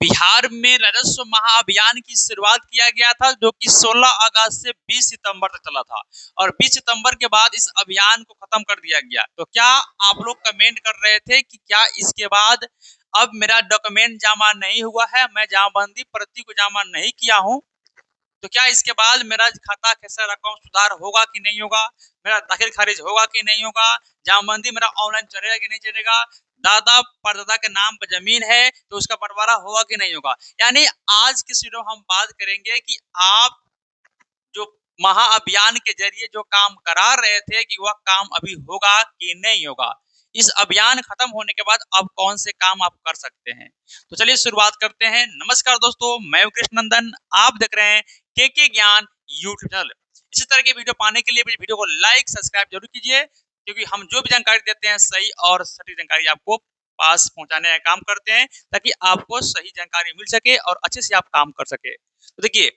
बिहार में राजस्व महाअभियान की शुरुआत किया गया था, जो कि 16 अगस्त से 20 सितंबर तक चला था और 20 सितंबर के बाद इस अभियान को खत्म कर दिया गया। तो क्या आप लोग कमेंट कर रहे थे कि क्या इसके बाद अब मेरा डॉक्यूमेंट जमा नहीं हुआ है, मैं जमाबंदी प्रति को जमा नहीं किया हूं, तो क्या इसके बाद मेरा खाता खेसरा अकाउंट सुधार होगा कि नहीं होगा, मेरा दाखिल खारिज होगा कि नहीं होगा, जमाबंदी मेरा ऑनलाइन चलेगा कि नहीं चलेगा, दादा परदादा के नाम पर जमीन है तो उसका बंटवारा होगा कि नहीं होगा। यानी आज की वीडियो हम बात करेंगे कि आप जो महाअभियान के जरिए जो काम करा रहे थे कि वह काम अभी होगा कि नहीं होगा, इस अभियान खत्म होने के बाद अब कौन से काम आप कर सकते हैं। तो चलिए शुरुआत करते हैं। नमस्कार दोस्तों, मैं हूं कृष्ण नंदन, आप देख रहे हैं के ज्ञान यूट्यूब चैनल। इसी तरह के वीडियो पाने के लिए वीडियो को लाइक सब्सक्राइब जरूर कीजिए, क्योंकि हम जो भी जानकारी देते हैं सही और सटीक जानकारी आपको पास पहुंचाने का काम करते हैं, ताकि आपको सही जानकारी मिल सके और अच्छे से आप काम कर सके। तो देखिए,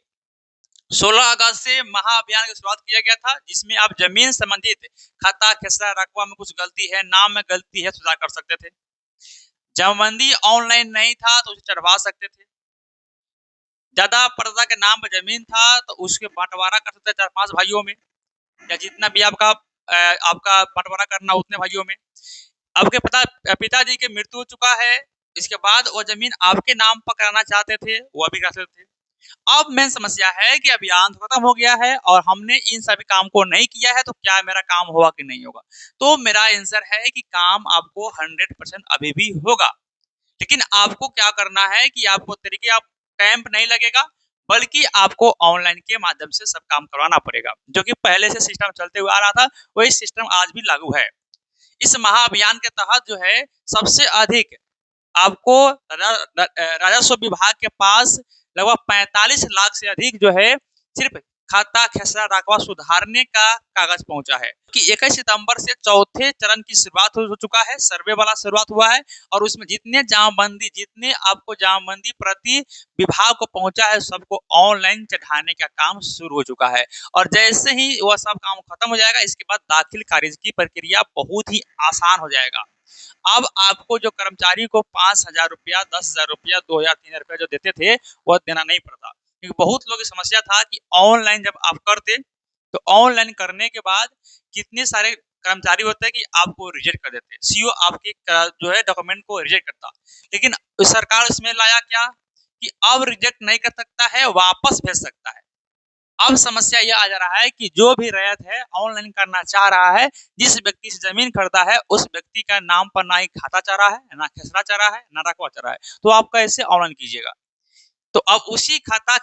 16 अगस्त से महाअभियान की शुरुआत किया गया था, जिसमें आप जमीन संबंधित खाता खेसरा रकबा में कुछ गलती है, नाम में गलती है, सुधार कर सकते थे। जमाबंदी ऑनलाइन नहीं था तो उसे चढ़वा सकते थे। दादा परदादा के नाम पर जमीन था तो उसके बंटवारा कर सकते 4-5 भाइयों में, या जितना भी आपका बंटवारा करना उतने भाइयों में। आपके पिताजी की मृत्यु हो चुका है, इसके बाद वो जमीन आपके नाम पर कराना चाहते थे, वो भी कर सकते थे। अब मेन समस्या है कि अभियान खत्म हो गया है और हमने इन सभी काम को नहीं किया है, तो क्या मेरा काम होगा कि नहीं होगा। तो मेरा आंसर है कि काम आपको 100% अभी भी होगा, लेकिन आपको क्या करना है कि आपको तरीके आप कैंप नहीं लगेगा, बल्कि आपको ऑनलाइन के माध्यम से सब काम करवाना पड़ेगा। जो कि पहले से सिस्टम चलते हुए आ रहा था, वही सिस्टम आज भी लागू है। इस महाअभियान के तहत जो है सबसे अधिक आपको राजस्व विभाग के पास लगभग 45 लाख से अधिक जो है सिर्फ खाता खेसरा रकबा सुधारने का कागज पहुंचा है, कि 21 सितंबर से चौथे चरण की शुरुआत हो चुका है, सर्वे वाला शुरुआत हुआ है और उसमें जितने आपको जमाबंदी प्रति विभाग को पहुंचा है, सबको ऑनलाइन चढ़ाने का काम शुरू हो चुका है। और जैसे ही वह सब काम खत्म हो जाएगा, इसके बाद दाखिल खारिज की प्रक्रिया बहुत ही आसान हो जाएगा। अब आपको जो कर्मचारी को 5,000 रुपया, 10,000 रुपया, 2,000, 3,000 रुपया जो देते थे, वह देना नहीं पड़ता। क्योंकि बहुत लोगों की समस्या था कि ऑनलाइन जब आप करते, तो ऑनलाइन करने के बाद कितने सारे कर्मचारी होते हैं कि आपको रिजेक्ट कर देते, सीओ आपके जो है डॉक्यूमेंट को रिजेक्ट करता। लेकिन सरकार इसमें लाया क्या कि अब रिजेक्ट नहीं कर सकता है, वापस भेज सकता है। अब समस्या यह आ जा रहा है कि जो भी रैयत है ऑनलाइन करना चाह रहा है, जिस व्यक्ति से जमीन खरीदा है, उस व्यक्ति का नाम पर ना ही खाता चाह रहा है, ना खेसरा चाह रहा है, ना रकबा चाह रहा है, तो आप कैसे ऑनलाइन कीजिएगा। तो अब उसी खाता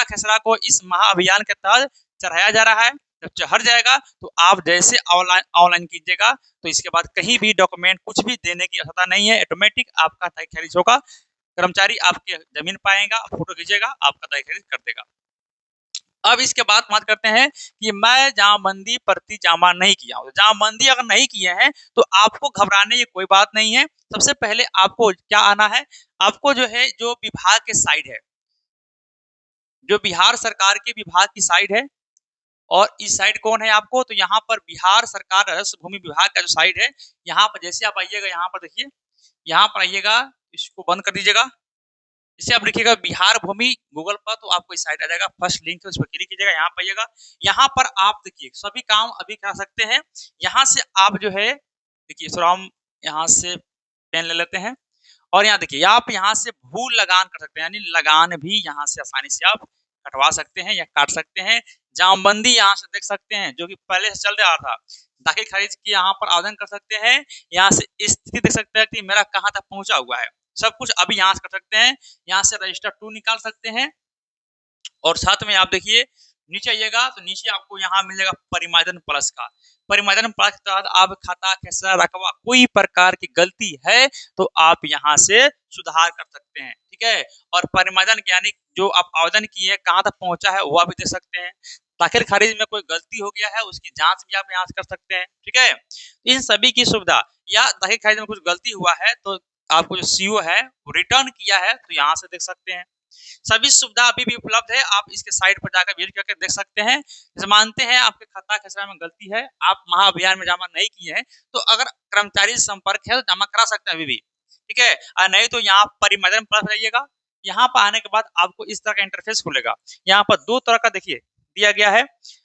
खेसरा को इस महाअभियान के तहत चढ़ाया जा रहा है। जब चढ़ जाएगा तो आप जैसे ऑनलाइन कीजिएगा, तो इसके बाद कहीं भी डॉक्यूमेंट कुछ भी देने की आवश्यकता नहीं है, ऑटोमेटिक आपका तय खारिज होगा। कर्मचारी आपके जमीन पाएगा, फोटो खींचेगा, आपका तय खारिज कर देगा। अब इसके बाद बात करते हैं कि मैं जमाबंदी प्रति जमा नहीं किया हूं। जमाबंदी अगर नहीं किए हैं तो आपको घबराने की कोई बात नहीं है। सबसे पहले आपको क्या आना है, आपको जो है जो विभाग के साइड है, जो बिहार सरकार के विभाग की साइड है, और इस साइड कौन है आपको, तो यहाँ पर बिहार सरकार राजस्व भूमि विभाग का जो साइड है, यहाँ पर जैसे आप आइएगा, यहाँ पर देखिए, यहाँ पर आइएगा, इसको बंद कर दीजिएगा। इसे आप लिखिएगा बिहार भूमि गूगल पर, तो आपको इस साइड आ जाएगा, फर्स्ट लिंक है उस पर क्लिक कीजिएगा, यहाँ पाइएगा। यहाँ पर आप देखिए सभी काम अभी कर सकते हैं। यहाँ से आप जो है देखिए, थोड़ा हम यहाँ से पेन ले लेते हैं, और यहाँ देखिए आप यहाँ से भू लगान कर सकते हैं, यानी लगान भी यहाँ से आसानी से आप कटवा सकते हैं या काट सकते हैं। जमाबंदी यहाँ से देख सकते हैं, जो कि पहले से चल रहा था। दाखिल खारिज की यहाँ पर आवेदन कर सकते हैं, यहाँ से स्थिति देख सकते हैं कि मेरा कहाँ तक पहुंचा हुआ है, सब कुछ अभी यहाँ से कर सकते हैं। यहाँ से रजिस्टर 2 निकाल सकते हैं, और साथ में आप देखिए नीचे आइएगा तो नीचे आपको यहाँ मिल जाएगा परिमार्जन प्लस का। परिमार्जन प्लस के तहत आप खाता खेसरा रकबा कोई प्रकार की गलती है तो आप यहाँ से सुधार कर सकते हैं, ठीक है। और परिमार्जन यानी जो आप आवेदन किए कहाँ तक पहुंचा है वह भी देख सकते हैं। दाखिल खारिज में कोई गलती हो गया है उसकी जांच भी आप यहाँ से कर सकते हैं, ठीक है। इन सभी की सुविधा, या दाखिल खारिज में कुछ गलती हुआ है तो आपको जो सीओ है वो रिटर्न किया है, तो यहाँ से देख सकते हैं। सभी सुविधा अभी भी उपलब्ध है, आप इसके साइट पर जाकर विजिट करके देख सकते हैं। जैसे मानते हैं आपके खाता खेसरा में गलती है, आप महाअभियान में जमा नहीं किए हैं, तो अगर कर्मचारी संपर्क है तो जमा करा सकते हैं अभी भी। ठीक है। नहीं तो यहाँ परिमार्जन पर जाइएगा। यहाँ पर आने के बाद आपको इस तरह का इंटरफेस खुलेगा। यहाँ पर दो तरह का देखिए दिया गया है।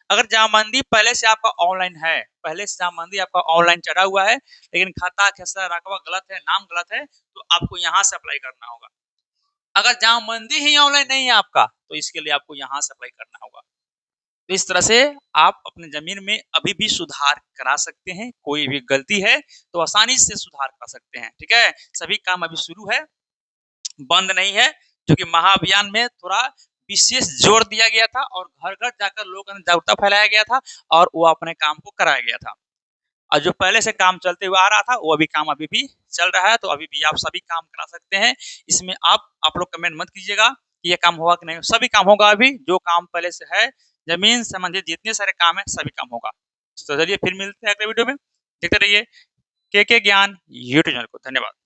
अगर जमाबंदी पहले से आपका ऑनलाइन है, पहले से जमाबंदी आपका ऑनलाइन चढ़ा हुआ है, लेकिन खाता खेसरा रकबा गलत है, नाम गलत है, तो आपको यहाँ से अप्लाई करना होगा। अगर जमाबंदी ही ऑनलाइन नहीं है आपका, तो इसके लिए आपको यहाँ से अप्लाई करना होगा। तो इस तरह से आप अपने जमीन में अभी भी सुधार करा सकते हैं। कोई भी गलती है तो आसानी से सुधार कर सकते हैं। ठीक है, सभी काम अभी शुरू है, बंद नहीं है, क्योंकि महाअभियान में थोड़ा विशेष जोर दिया गया था और घर घर जाकर लोगों में जागरूकता फैलाया गया था और वो अपने काम को कराया गया था। और जो पहले से काम चलते हुए आ रहा था वो अभी काम अभी भी चल रहा है, तो अभी भी आप सभी काम करा सकते हैं। इसमें आप लोग कमेंट मत कीजिएगा कि ये काम होगा कि नहीं, सभी काम होगा। अभी जो काम पहले से है, जमीन संबंधित जितने सारे काम है सभी काम होगा। तो चलिए फिर मिलते हैं अगले वीडियो में, देखते रहिए के ज्ञान यूट्यूब चैनल को। धन्यवाद।